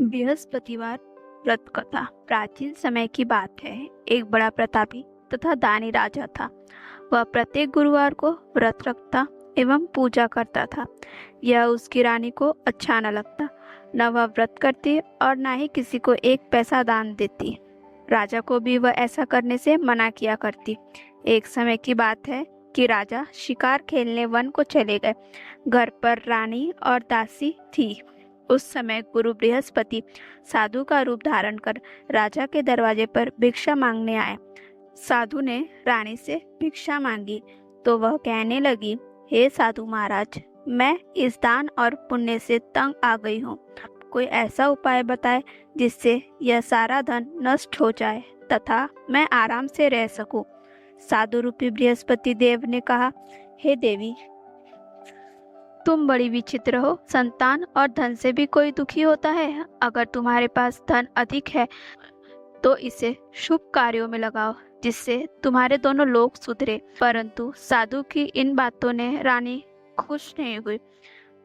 बृहस्पतिवार व्रत कथा प्राचीन समय की बात है। एक बड़ा प्रतापी तथा दानी राजा था। वह प्रत्येक गुरुवार को व्रत रखता एवं पूजा करता था। यह उसकी रानी को अच्छा न लगता। न वह व्रत करती और न ही किसी को एक पैसा दान देती। राजा को भी वह ऐसा करने से मना किया करती। एक समय की बात है कि राजा शिकार खेलने वन को चले गए। घर पर रानी और दासी थी। उस समय गुरु बृहस्पति साधु का रूप धारण कर राजा के दरवाजे पर भिक्षा मांगने आए। साधु ने रानी से भिक्षा मांगी तो वह कहने लगी, हे साधु महाराज, मैं इस दान और पुण्य से तंग आ गई हूँ। कोई ऐसा उपाय बताए जिससे यह सारा धन नष्ट हो जाए तथा मैं आराम से रह सकूं। साधु रूपी बृहस्पति देव ने कहा, हे देवी, तुम बड़ी विचित्र हो। संतान और धन से भी कोई दुखी होता है। अगर तुम्हारे पास धन अधिक है तो इसे शुभ कार्यों में लगाओ जिससे तुम्हारे दोनों लोग सुधरे। परंतु साधु की इन बातों ने रानी खुश नहीं हुई।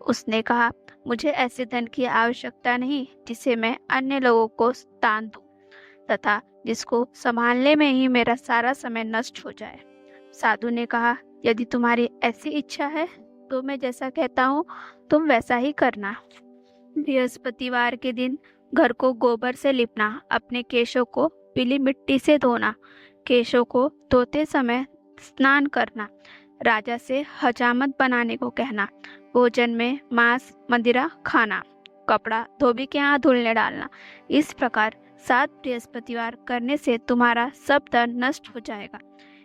उसने कहा, मुझे ऐसे धन की आवश्यकता नहीं जिसे मैं अन्य लोगों को दान दूं तथा जिसको संभालने में ही मेरा सारा समय नष्ट हो जाए। साधु ने कहा, यदि तुम्हारी ऐसी इच्छा है तो मैं जैसा कहता हूँ तुम वैसा ही करना। बृहस्पतिवार के दिन घर को गोबर से लिपना, अपने केशों को पीली मिट्टी से धोना, केशों को धोते समय स्नान करना, राजा से हजामत बनाने को कहना, भोजन में मांस मदिरा खाना, कपड़ा धोबी के यहाँ धुलने डालना। इस प्रकार 7 बृहस्पतिवार करने से तुम्हारा सब धन नष्ट हो जाएगा।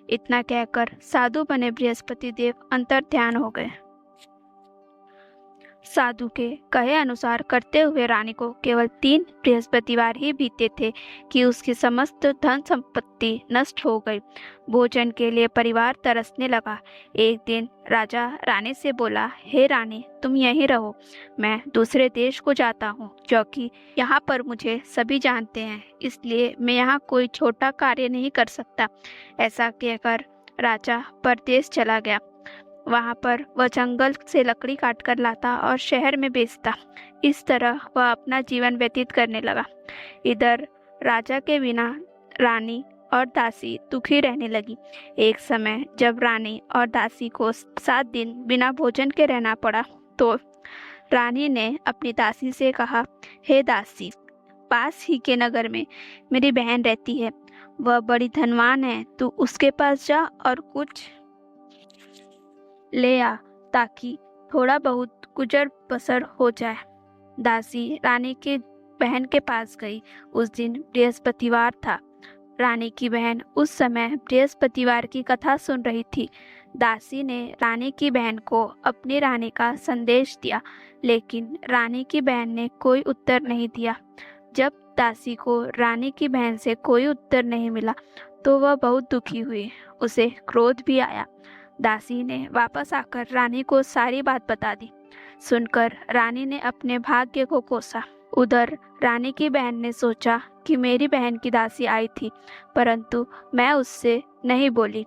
इतना कहकर साधु बने बृहस्पति देव अंतर ध्यान हो गए। साधु के कहे अनुसार करते हुए रानी को केवल 3 बृहस्पतिवार ही बीते थे कि उसकी समस्त धन संपत्ति नष्ट हो गई। भोजन के लिए परिवार तरसने लगा। एक दिन राजा रानी से बोला, हे रानी, तुम यहीं रहो, मैं दूसरे देश को जाता हूँ क्योंकि यहाँ पर मुझे सभी जानते हैं, इसलिए मैं यहाँ कोई छोटा कार्य नहीं कर सकता। ऐसा कहकर राजा परदेश चला गया। वहाँ पर वह जंगल से लकड़ी काट कर लाता और शहर में बेचता। इस तरह वह अपना जीवन व्यतीत करने लगा। इधर राजा के बिना रानी और दासी दुखी रहने लगी। एक समय जब रानी और दासी को 7 दिन बिना भोजन के रहना पड़ा तो रानी ने अपनी दासी से कहा, हे दासी, पास ही के नगर में मेरी बहन रहती है, वह बड़ी धनवान है, तू उसके पास जा और कुछ ले आ ताकि थोड़ा बहुत गुजर बसर हो जाए। दासी रानी की बहन के पास गई। उस दिन बृहस्पतिवार था। रानी की बहन उस समय बृहस्पतिवार की कथा सुन रही थी। दासी ने रानी की बहन को अपनी रानी का संदेश दिया, लेकिन रानी की बहन ने कोई उत्तर नहीं दिया। जब दासी को रानी की बहन से कोई उत्तर नहीं मिला तो वह बहुत दुखी हुई। उसे क्रोध भी आया। दासी ने वापस आकर रानी को सारी बात बता दी। सुनकर रानी ने अपने भाग्य को कोसा। उधर रानी की बहन ने सोचा कि मेरी बहन की दासी आई थी परंतु मैं उससे नहीं बोली,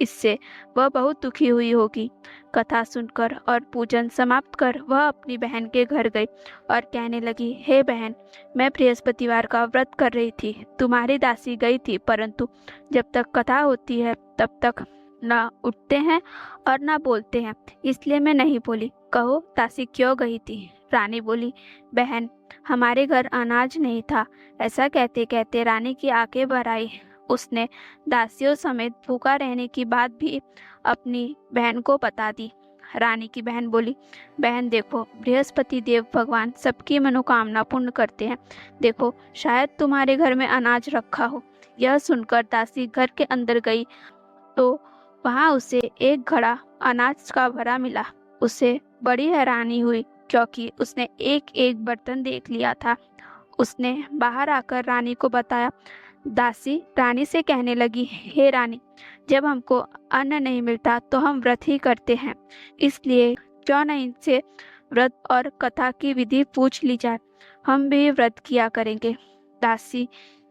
इससे वह बहुत दुखी हुई होगी। कथा सुनकर और पूजन समाप्त कर वह अपनी बहन के घर गई और कहने लगी, हे बहन, मैं बृहस्पतिवार का व्रत कर रही थी। तुम्हारी दासी गई थी परंतु जब तक कथा होती है तब तक न उठते हैं और न बोलते हैं, इसलिए मैं नहीं बोली। कहो दासी क्यों गई थी? रानी बोली, बहन, हमारे घर अनाज नहीं था। ऐसा कहते कहते रानी की आंखें भर आई। उसने दासियों समेत भूखा रहने की बात भी अपनी बहन को बता दी। रानी की बहन बोली, बहन देखो, बृहस्पति देव भगवान सबकी मनोकामना पूर्ण करते हैं। देखो, शायद तुम्हारे घर में अनाज रखा हो। यह सुनकर दासी घर के अंदर गई तो वहाँ उसे एक घड़ा अनाज का भरा मिला। उसे बड़ी हैरानी हुई क्योंकि उसने एक एक बर्तन देख लिया था। उसने बाहर आकर रानी को बताया। दासी रानी से कहने लगी, हे रानी, जब हमको अन्न नहीं मिलता तो हम व्रत ही करते हैं, इसलिए क्यों न इनसे व्रत और कथा की विधि पूछ ली जाए, हम भी व्रत किया करेंगे। दासी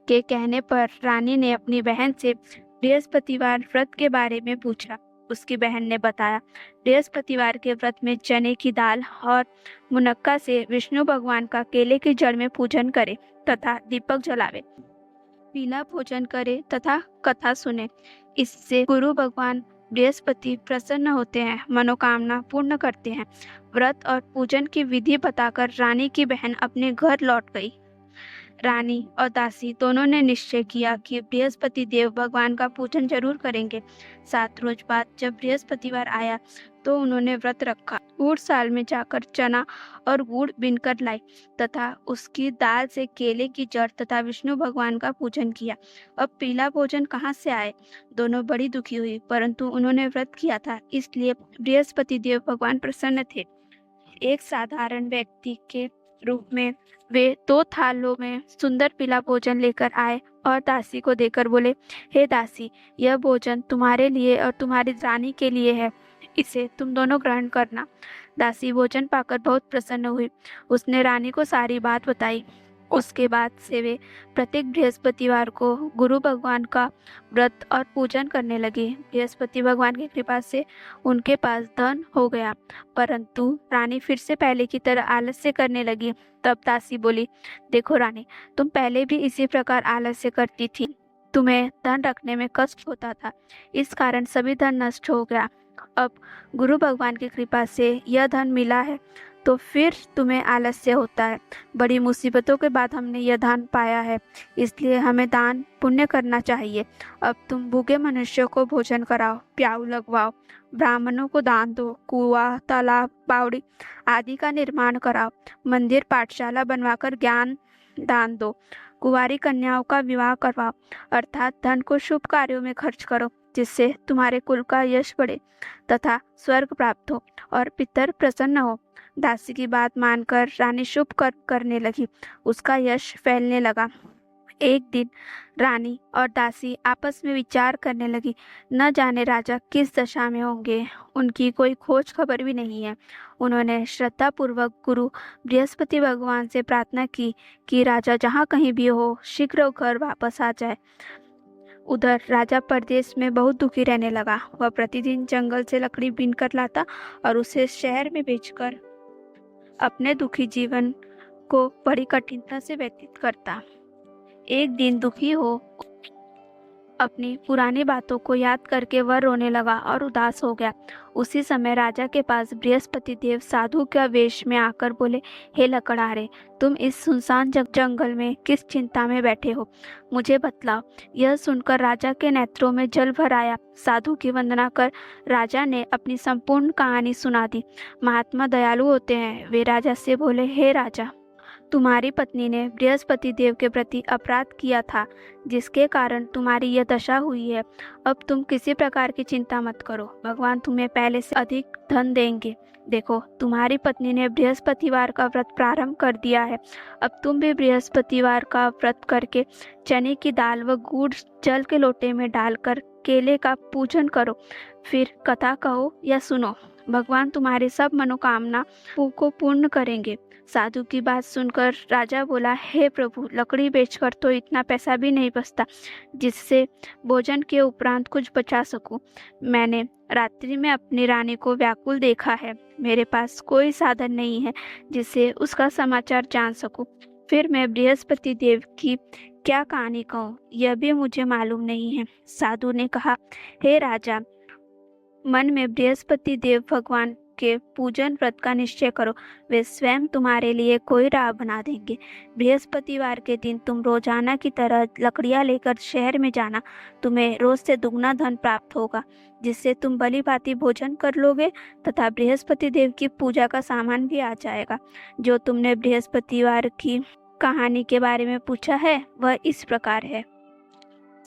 के कहने पर रानी ने अपनी बहन से बृहस्पतिवार व्रत के बारे में पूछा। उसकी बहन ने बताया। बृहस्पतिवार के व्रत में चने की दाल और मुनक्का से विष्णु भगवान का केले की जड़ में पूजन करे तथा दीपक जलावे, पीला भोजन करे तथा कथा सुने। इससे गुरु भगवान बृहस्पति प्रसन्न होते हैं, मनोकामना पूर्ण करते हैं। व्रत और पूजन की विधि बताकर रानी की बहन अपने घर लौट गई। रानी और दासी दोनों ने निश्चय किया कि बृहस्पति देव भगवान का पूजन जरूर करेंगे। 7 रोज बाद जब बृहस्पतिवार आया तो उन्होंने व्रत रखा। गुड़ साल में जाकर चना और गुड़ बीनकर लाई तथा उसकी दाल से केले की जड़ तथा विष्णु भगवान का पूजन किया। अब पीला भोजन कहाँ से आए? दोनों बड़ी दुखी हुई, परंतु उन्होंने व्रत किया था, इसलिए बृहस्पति देव भगवान प्रसन्न थे। एक साधारण व्यक्ति के रूप में वे 2 थालों में सुंदर पीला भोजन लेकर आए और दासी को देकर बोले, हे दासी, यह भोजन तुम्हारे लिए और तुम्हारी रानी के लिए है, इसे तुम दोनों ग्रहण करना। दासी भोजन पाकर बहुत प्रसन्न हुई। उसने रानी को सारी बात बताई। उसके बाद से वे प्रत्येक बृहस्पतिवार को गुरु भगवान का व्रत और पूजन करने लगे। बृहस्पति भगवान की कृपा से उनके पास धन हो गया, परंतु रानी फिर से पहले की तरह आलस्य करने लगी। तब दासी बोली, देखो रानी, तुम पहले भी इसी प्रकार आलस्य करती थी, तुम्हें धन रखने में कष्ट होता था, इस कारण सभी धन नष्ट हो गया। अब गुरु भगवान की कृपा से यह धन मिला है तो फिर तुम्हें आलस्य होता है। बड़ी मुसीबतों के बाद हमने यह दान पाया है, इसलिए हमें दान पुण्य करना चाहिए। अब तुम भूखे मनुष्यों को भोजन कराओ, प्याऊ लगवाओ, ब्राह्मणों को दान दो, कुआं, तालाब, बावड़ी आदि का निर्माण कराओ, मंदिर पाठशाला बनवाकर ज्ञान दान दो, कुंवारी कन्याओं का विवाह करवाओ, अर्थात धन को शुभ कार्यों में खर्च करो, जिससे तुम्हारे कुल का यश बढ़े तथा स्वर्ग प्राप्त हो और पितर प्रसन्न हो। दासी की बात मानकर रानी शुभ कर्म करने लगी। उसका यश फैलने लगा। एक दिन रानी और दासी आपस में विचार करने लगी, न जाने राजा किस दशा में होंगे, उनकी कोई खोज खबर भी नहीं है। उन्होंने श्रद्धापूर्वक गुरु बृहस्पति भगवान से प्रार्थना की कि राजा जहाँ कहीं भी हो, शीघ्र घर वापस आ जाए। उधर राजा परदेश में बहुत दुखी रहने लगा। वह प्रतिदिन जंगल से लकड़ी बीनकर लाता और उसे शहर में बेचकर अपने दुखी जीवन को बड़ी कठिनता से व्यतीत करता। एक दिन दुखी हो अपनी पुरानी बातों को याद करके वह रोने लगा और उदास हो गया। उसी समय राजा के पास बृहस्पति देव साधु के वेश में आकर बोले, हे लकड़हारे, तुम इस सुनसान जंगल में किस चिंता में बैठे हो, मुझे बतलाओ। यह सुनकर राजा के नेत्रों में जल भर आया। साधु की वंदना कर राजा ने अपनी संपूर्ण कहानी सुना दी। महात्मा दयालु होते हैं। वे राजा से बोले, हे राजा, तुम्हारी पत्नी ने बृहस्पति देव के प्रति अपराध किया था, जिसके कारण तुम्हारी यह दशा हुई है। अब तुम किसी प्रकार की चिंता मत करो, भगवान तुम्हें पहले से अधिक धन देंगे। देखो, तुम्हारी पत्नी ने बृहस्पतिवार का व्रत प्रारंभ कर दिया है। अब तुम भी बृहस्पतिवार का व्रत करके चने की दाल व गुड़ जल के लोटे में डालकर केले का पूजन करो, फिर कथा कहो या सुनो। भगवान तुम्हारी सब मनोकामना को पूर्ण करेंगे। साधु की बात सुनकर राजा बोला, हे प्रभु, लकड़ी बेचकर तो इतना पैसा भी नहीं बचता जिससे भोजन के उपरांत कुछ बचा सकूं। मैंने रात्रि में अपनी रानी को व्याकुल देखा है। मेरे पास कोई साधन नहीं है जिससे उसका समाचार जान सकूं। फिर मैं बृहस्पति देव की क्या कहानी कहूँ, यह भी मुझे मालूम नहीं है। साधु ने कहा, हे राजा, मन में बृहस्पति देव भगवान के पूजन व्रत का निश्चय करो, वे स्वयं तुम्हारे लिए कोई राह बना देंगे। बृहस्पतिवार के दिन तुम रोजाना की तरह लकड़ियां लेकर शहर में जाना। तुम्हें रोज से दुगना धन प्राप्त होगा, जिससे तुम भली भांति भोजन कर लोगे तथा बृहस्पति देव की पूजा का सामान भी आ जाएगा। जो तुमने बृहस्पतिवार की कहानी के बारे में पूछा है वह इस प्रकार है।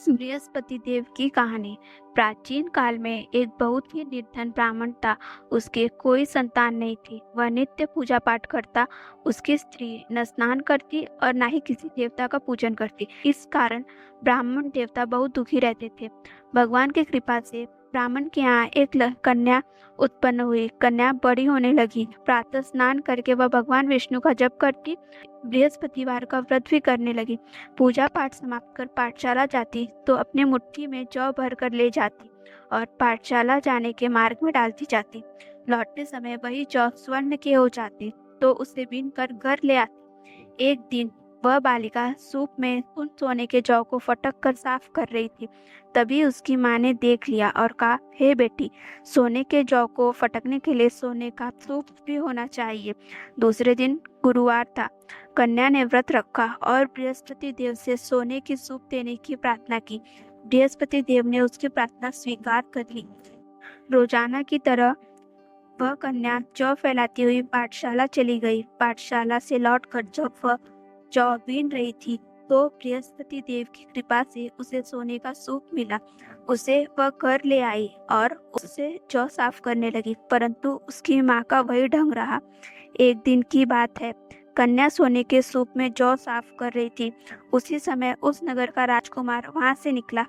बृहस्पति देव की कहानी। प्राचीन काल में एक बहुत ही निर्धन ब्राह्मण था। उसके कोई संतान नहीं थी। वह नित्य पूजा पाठ करता। उसकी स्त्री न स्नान करती और न ही किसी देवता का पूजन करती। इस कारण ब्राह्मण देवता बहुत दुखी रहते थे। भगवान की कृपा से ब्राह्मण के यहाँ एक कन्या उत्पन्न हुई। कन्या बड़ी होने लगी। प्रातः स्नान करके वह भगवान विष्णु का जप करती, बृहस्पतिवार का व्रत भी करने लगी। पूजा पाठ समाप्त कर पाठशाला जाती तो अपने मुट्ठी में जौ भर कर ले जाती। और पाठशाला जाने के मार्ग में डाल दी जाती। लौटते समय वही जौ स्वर्ण के हो जाते तो उसे बीन कर घर ले आती। एक दिन वह बालिका सूप में उन सोने के जौ को फटक कर साफ कर रही थी। तभी उसकी माँ ने देख लिया और कहा, हे बेटी, सोने के जौ को फटकने के लिए सोने का सूप भी होना चाहिए। दूसरे दिन गुरुवार था। कन्या ने व्रत रखा और बृहस्पति देव से सोने की सूप देने की प्रार्थना की। बृहस्पति देव ने उसकी प्रार्थना स्वीकार कर ली। रोजाना की तरह वह कन्या जौ फैलाती हुई पाठशाला चली गई। पाठशाला से लौटकर जब वह जौ बीन रही थी तो बृहस्पति देव की कृपा से उसे सोने का सूप मिला। उसे वह घर ले आई और उससे जौ साफ करने लगी, परंतु उसकी माँ का वही ढंग रहा। एक दिन की बात है, कन्या सोने के सूप में जौ साफ कर रही थी। उसी समय उस नगर का राजकुमार वहां से निकला।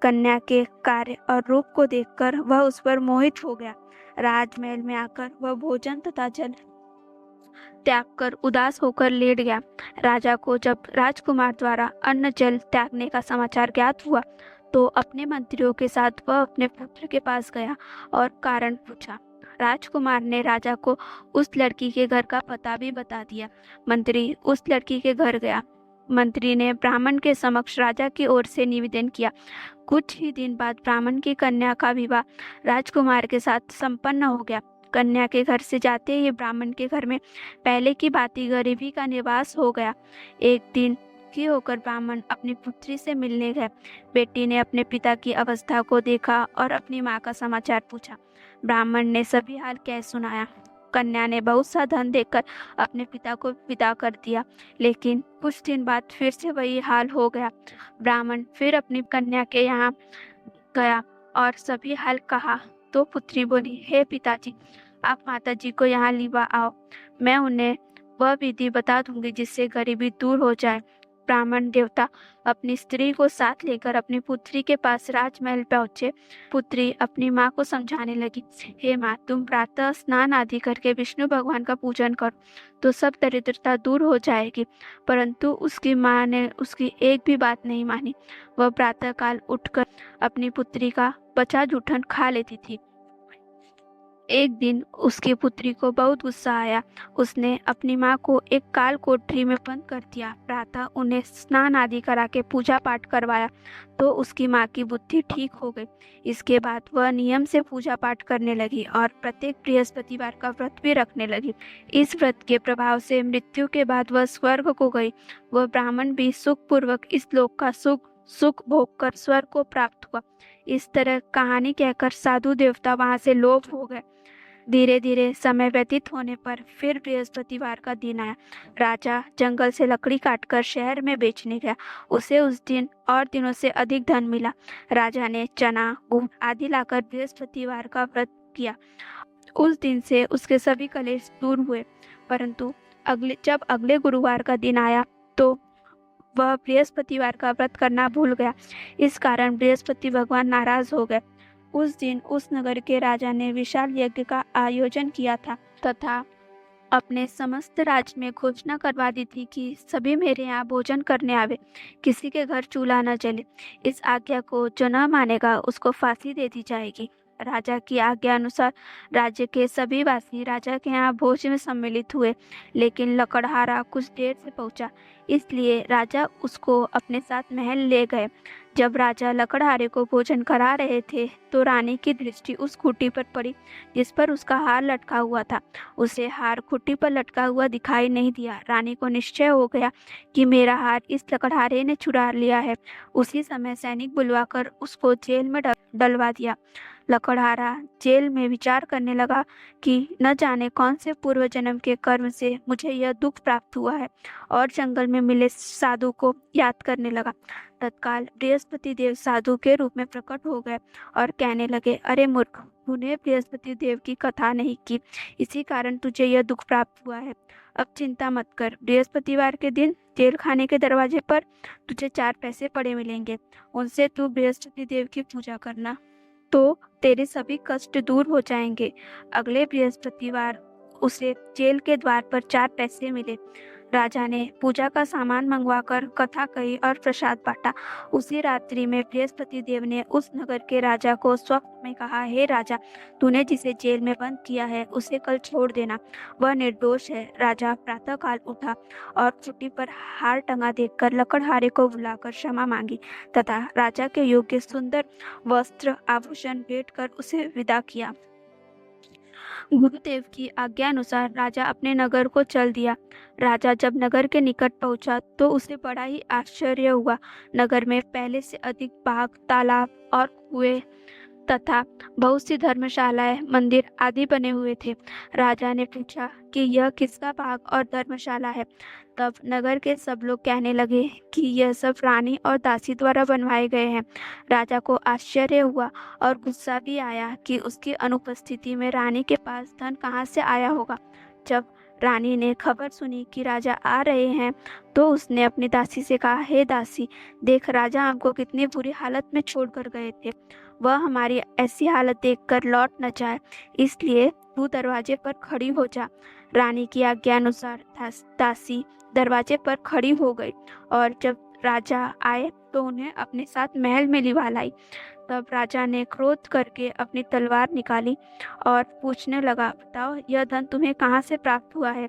कन्या के कार्य और रूप को देखकर वह उस पर मोहित हो गया। राजमहल में आकर वह भोजन तथा जल त्याग कर उदास होकर लेट गया। राजा को जब राजकुमार द्वारा अन्न जल त्यागने का समाचार ज्ञात हुआ तो अपने मंत्रियों के साथ वह अपने पुत्र के पास गया और कारण पूछा। राजकुमार ने राजा को उस लड़की के घर का पता भी बता दिया। मंत्री उस लड़की के घर गया। मंत्री ने ब्राह्मण के समक्ष राजा की ओर से निवेदन किया। कुछ ही दिन बाद ब्राह्मण की कन्या का विवाह राजकुमार के साथ संपन्न हो गया। कन्या के घर से जाते ही ब्राह्मण के घर में पहले की भांति गरीबी का निवास हो गया। एक दिन की होकर ब्राह्मण अपनी पुत्री से मिलने गए। बेटी ने अपने पिता की अवस्था को देखा और अपनी माँ का समाचार पूछा। ब्राह्मण ने सभी हाल कह सुनाया। कन्या ने बहुत सा धन देकर अपने पिता को विदा कर दिया, लेकिन कुछ दिन बाद फिर से वही हाल हो गया। ब्राह्मण फिर अपनी कन्या के यहाँ गया और सभी हाल कहा तो पुत्री बोली, हे पिताजी, आप माताजी को यहाँ लिवा आओ, मैं उन्हें वह विधि बता दूंगी जिससे गरीबी दूर हो जाए। ब्राह्मण देवता अपनी स्त्री को साथ लेकर अपनी पुत्री के पास राजमहल पहुंचे। पुत्री अपनी माँ को समझाने लगी, हे माँ, तुम प्रातः स्नान आदि करके विष्णु भगवान का पूजन करो तो सब दरिद्रता दूर हो जाएगी। परंतु उसकी माँ ने उसकी एक भी बात नहीं मानी। वह प्रातःकाल उठकर अपनी पुत्री का बचा जूठन खा लेती थी। एक दिन उसकी पुत्री को बहुत गुस्सा आया। उसने अपनी माँ को एक काल कोठरी में बंद कर दिया। प्रातः उन्हें स्नान आदि करा के पूजा पाठ करवाया तो उसकी माँ की बुद्धि ठीक हो गई। इसके बाद वह नियम से पूजा पाठ करने लगी और प्रत्येक बृहस्पतिवार का व्रत भी रखने लगी। इस व्रत के प्रभाव से मृत्यु के बाद वह स्वर्ग को गई। वह ब्राह्मण भी सुखपूर्वक इस लोक का सुख भोग कर स्वर्ग को प्राप्त हुआ। इस तरह कहानी कहकर साधु देवता वहां से लोप हो गए। धीरे धीरे समय व्यतीत होने पर फिर बृहस्पतिवार का दिन आया। राजा जंगल से लकड़ी काटकर शहर में बेचने गया। उसे उस दिन और दिनों से अधिक धन मिला। राजा ने चना, गुड़ आदि लाकर बृहस्पतिवार का व्रत किया। उस दिन से उसके सभी कलेश दूर हुए। परंतु जब अगले गुरुवार का दिन आया तो वह बृहस्पतिवार का व्रत करना भूल गया। इस कारण बृहस्पति भगवान नाराज हो गए। उस दिन उस नगर के राजा ने विशाल यज्ञ का आयोजन किया था तथा अपने समस्त राज्य में घोषणा करवा दी थी कि सभी मेरे यहाँ भोजन करने आवे, किसी के घर चूल्हा न जले। इस आज्ञा को जो न मानेगा उसको फांसी दे दी जाएगी। राजा की आज्ञा अनुसार राज्य के सभी वासी राजा के यहाँ भोज में सम्मिलित हुए, लेकिन लकड़हारा कुछ देर से पहुंचा, इसलिए राजा उसको अपने साथ महल ले गए। जब राजा लकड़हारे को भोजन करा रहे थे तो रानी की दृष्टि उस खूंटी पर पड़ी जिस पर उसका हार लटका हुआ था। उसे हार खूंटी पर लटका हुआ दिखाई नहीं दिया। रानी को निश्चय हो गया कि मेरा हार इस लकड़हारे ने चुरा लिया है। उसी समय सैनिक बुलवाकर उसको जेल में डलवा दिया। लकड़हारा जेल में विचार करने लगा कि न जाने कौन से पूर्व जन्म के कर्म से मुझे यह दुख प्राप्त हुआ है, और जंगल में मिले साधु को याद करने लगा। तत्काल बृहस्पति देव साधु के रूप में प्रकट हो गए और कहने लगे, अरे मूर्ख, तूने बृहस्पति देव की कथा नहीं की, इसी कारण तुझे यह दुख प्राप्त हुआ है। अब चिंता मत कर, बृहस्पतिवार के दिन जेल खाने के दरवाजे पर तुझे 4 पैसे पड़े मिलेंगे। उनसे तू बृहस्पति देव की पूजा करना तो तेरे सभी कष्ट दूर हो जाएंगे। अगले बृहस्पतिवार उसे जेल के द्वार पर 4 पैसे मिले। राजा ने पूजा का सामान मंगवाकर कथा कही और प्रसाद बांटा। उसी रात्रि में बृहस्पति देव ने उस नगर के राजा को स्वप्न में कहा, हे राजा, तूने जिसे जेल में बंद किया है उसे कल छोड़ देना, वह निर्दोष है। राजा प्रातःकाल उठा और चुट्टी पर हार टंगा देखकर लकड़हारे को बुलाकर क्षमा मांगी तथा राजा के योग्य सुंदर वस्त्र आभूषण भेंट कर उसे विदा किया। गुरुदेव की आज्ञा अनुसार राजा अपने नगर को चल दिया। राजा जब नगर के निकट पहुंचा तो उसे बड़ा ही आश्चर्य हुआ। नगर में पहले से अधिक बाग, तालाब और कुएं तथा बहुत सी धर्मशालाएं, मंदिर आदि बने हुए थे। राजा ने पूछा कि यह किसका बाग और धर्मशाला है। तब नगर के सब लोग कहने लगे कि यह सब रानी और दासी द्वारा बनवाए गए हैं। राजा को आश्चर्य हुआ और गुस्सा भी आया कि उसकी अनुपस्थिति में रानी के पास धन कहाँ से आया होगा। जब रानी ने खबर सुनी कि राजा आ रहे हैं तो उसने अपनी दासी से कहा, हे दासी, देख राजा हमको कितनी बुरी हालत में छोड़कर गए थे। वह हमारी ऐसी हालत देखकर लौट न जाए, इसलिए तू दरवाजे पर खड़ी हो जा। रानी की आज्ञा अनुसार दासी दरवाजे पर खड़ी हो गई और जब राजा आए तो उन्हें अपने साथ महल में लिवा लाई। तब राजा ने क्रोध करके अपनी तलवार निकाली और पूछने लगा, बताओ यह धन तुम्हें कहाँ से प्राप्त हुआ है।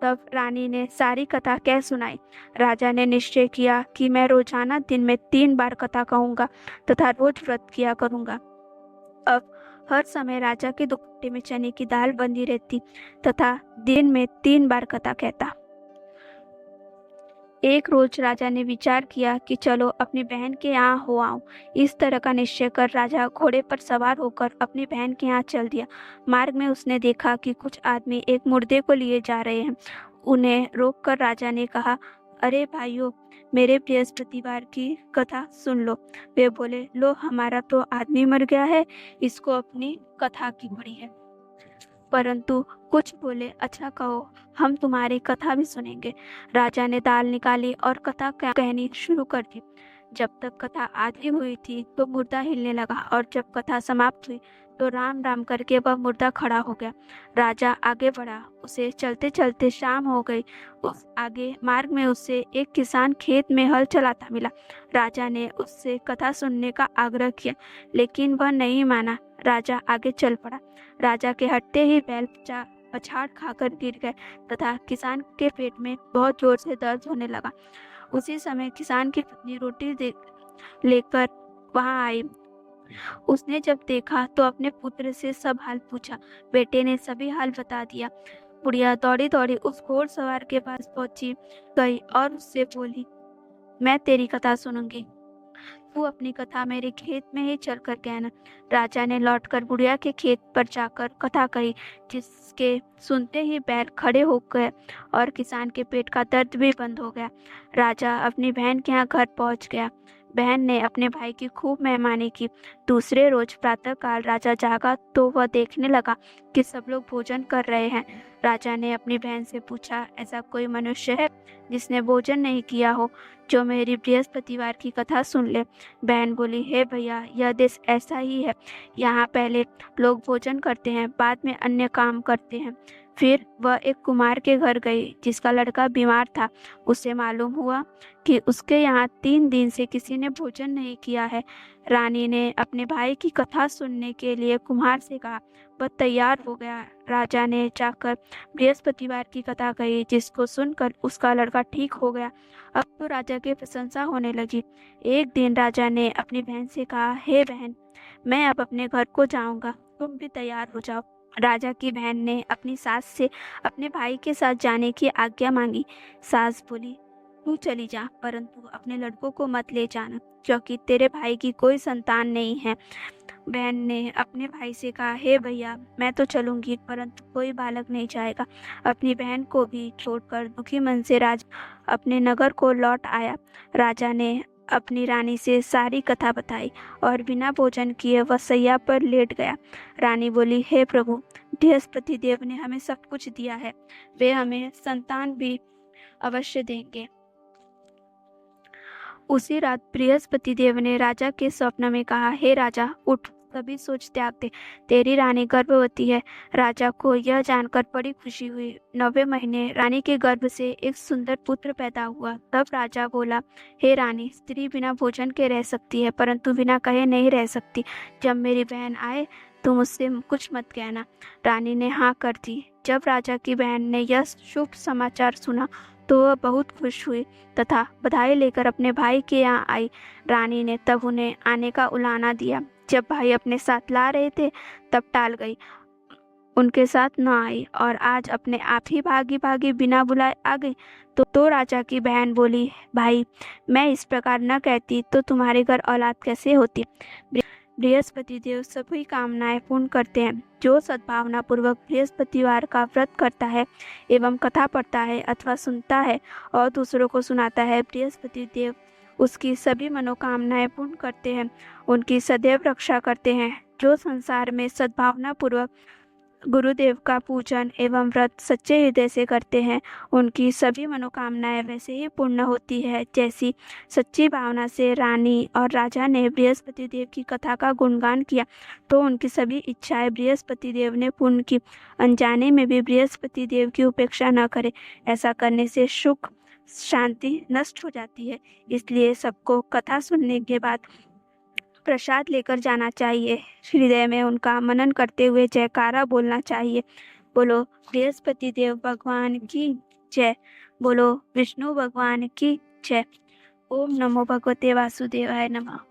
तब रानी ने सारी कथा कह सुनाई। राजा ने निश्चय किया कि मैं रोजाना दिन में 3 बार कथा कहूँगा तथा रोज व्रत किया करूँगा। अब हर समय राजा के दुपट्टे में चने की दाल बंधी रहती तथा दिन में 3 बार कथा कहता। एक रोज राजा ने विचार किया कि चलो अपनी बहन के यहाँ हो आऊं। इस तरह का निश्चय कर राजा घोड़े पर सवार होकर अपनी बहन के यहाँ चल दिया। मार्ग में उसने देखा कि कुछ आदमी एक मुर्दे को लिए जा रहे हैं। उन्हें रोककर राजा ने कहा, अरे भाइयों, मेरे बृहस्पतिवार की कथा सुन लो। वे बोले, लो, हमारा तो आदमी मर गया है, इसको अपनी कथा की पड़ी है। परंतु कुछ बोले, अच्छा कहो, हम तुम्हारी कथा भी सुनेंगे। राजा ने दाल निकाली और कथा कहनी शुरू कर दी। जब तक कथा आधी हुई थी तो मुर्दा हिलने लगा और जब कथा समाप्त हुई तो राम राम करके वह मुर्दा खड़ा हो गया। राजा आगे बढ़ा, उसे चलते चलते शाम हो गई। उस आगे मार्ग में उसे एक किसान खेत में हल चलाता मिला। राजा ने उससे कथा सुनने का आग्रह किया, लेकिन वह नहीं माना। राजा आगे चल पड़ा। राजा के हटते ही बैल पछाड़ खाकर गिर गए तथा किसान के पेट में बहुत जोर से दर्द होने लगा। उसी समय किसान की पत्नी रोटी लेकर वहां आई। उसने जब देखा तो अपने पुत्र से सब हाल पूछा। बेटे ने सभी हाल बता दिया। बुढ़िया दौड़ी दौड़ी उस घोड़सवार के पास पहुंची गई और उससे बोली, मैं तेरी कथा सुनूंगी, तू अपनी कथा मेरे खेत में ही चलकर कहना। राजा ने लौटकर बुढ़िया के खेत पर जाकर कथा कही, जिसके सुनते ही बैल खड़े हो गए और किसान के पेट का दर्द भी बंद हो गया। राजा अपनी बहन के यहाँ घर पहुंच गया। बहन ने अपने भाई की खूब मेहमानी की। दूसरे रोज प्रातःकाल राजा जागा तो वह देखने लगा कि सब लोग भोजन कर रहे हैं। राजा ने अपनी बहन से पूछा, ऐसा कोई मनुष्य है जिसने भोजन नहीं किया हो, जो मेरी बृहस्पतिवार की कथा सुन ले। बहन बोली, हे भैया, यह देश ऐसा ही है। यहाँ पहले लोग भोजन करते हैं, बाद में अन्य काम करते हैं। फिर वह एक कुम्हार के घर गई जिसका लड़का बीमार था। उसे मालूम हुआ कि उसके यहाँ 3 दिन से किसी ने भोजन नहीं किया है। रानी ने अपने भाई की कथा सुनने के लिए कुम्हार से कहा। वह तैयार हो गया। राजा ने जाकर बृहस्पतिवार की कथा कही, जिसको सुनकर उसका लड़का ठीक हो गया। अब तो राजा की प्रशंसा होने लगी। एक दिन राजा ने अपनी बहन से कहा, हे बहन, मैं अब अपने घर को जाऊंगा, तुम भी तैयार हो जाओ। राजा की बहन ने अपनी सास से अपने भाई के साथ जाने की आज्ञा मांगी। सास बोली, तू चली जा, परंतु अपने लड़कों को मत ले जाना, क्योंकि तेरे भाई की कोई संतान नहीं है। बहन ने अपने भाई से कहा, हे भैया, मैं तो चलूंगी, परंतु कोई बालक नहीं जाएगा। अपनी बहन को भी छोड़कर दुखी मन से राजा अपने नगर को लौट आया। राजा ने अपनी रानी से सारी कथा बताई और बिना भोजन किए वह सैया पर लेट गया। रानी बोली, हे प्रभु, बृहस्पति देव ने हमें सब कुछ दिया है, वे हमें संतान भी अवश्य देंगे। उसी रात बृहस्पति देव ने राजा के स्वप्न में कहा, हे राजा, उठ, सभी सोच त्यागते। तेरी रानी गर्भवती है। राजा को यह जानकर बड़ी खुशी हुई। 9वें महीने रानी के गर्भ से एक सुंदर पुत्र पैदा हुआ। तब राजा बोला, हे रानी, स्त्री बिना भोजन के रह सकती है, परंतु बिना कहे नहीं रह सकती। जब मेरी बहन आए तुम उससे कुछ मत कहना। रानी ने हाँ कर दी। जब राजा की बहन ने यह शुभ समाचार सुना तो वह बहुत खुश हुई तथा बधाई लेकर अपने भाई के यहाँ आई। रानी ने तब उन्हें आने का उलाहना दिया। जब भाई अपने साथ ला रहे थे तब टाल गई, उनके साथ न आई और आज अपने आप ही भागी भागी बिना बुलाए आ गई। तो राजा की बहन बोली, भाई, मैं इस प्रकार न कहती तो तुम्हारे घर औलाद कैसे होती। बृहस्पति देव सभी कामनाएं पूर्ण करते हैं। जो सद्भावना पूर्वक बृहस्पतिवार का व्रत करता है एवं कथा पढ़ता है अथवा सुनता है और दूसरों को सुनाता है, बृहस्पति देव उसकी सभी मनोकामनाएं पूर्ण करते हैं, उनकी सदैव रक्षा करते हैं। जो संसार में सद्भावना पूर्वक गुरुदेव का पूजन एवं व्रत सच्चे हृदय से करते हैं, उनकी सभी मनोकामनाएं वैसे ही पूर्ण होती है जैसी सच्ची भावना से रानी और राजा ने बृहस्पति देव की कथा का गुणगान किया तो उनकी सभी इच्छाएं बृहस्पति देव ने पूर्ण की। अनजाने में भी बृहस्पति देव की उपेक्षा न करें, ऐसा करने से सुख शांति नष्ट हो जाती है। इसलिए सबको कथा सुनने के बाद प्रसाद लेकर जाना चाहिए। हृदय में उनका मनन करते हुए जयकारा बोलना चाहिए। बोलो बृहस्पति देव भगवान की जय। बोलो विष्णु भगवान की जय। ओम नमो भगवते वासुदेवाय नमः।